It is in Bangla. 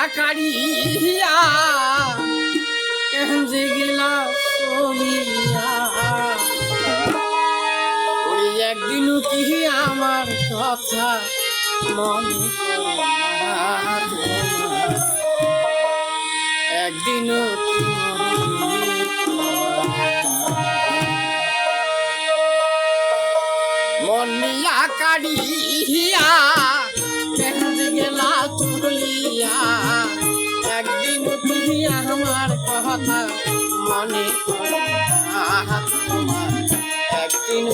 কাড়িয়া কেঞ্জে গেলা চলিয়া ওই একদিন কি আমার কথা মনে একদিন মনিয়া কাড়িয়া কেঞ্জে গেলা চলিয়া একদিন কি আমার কথা মনে একদিন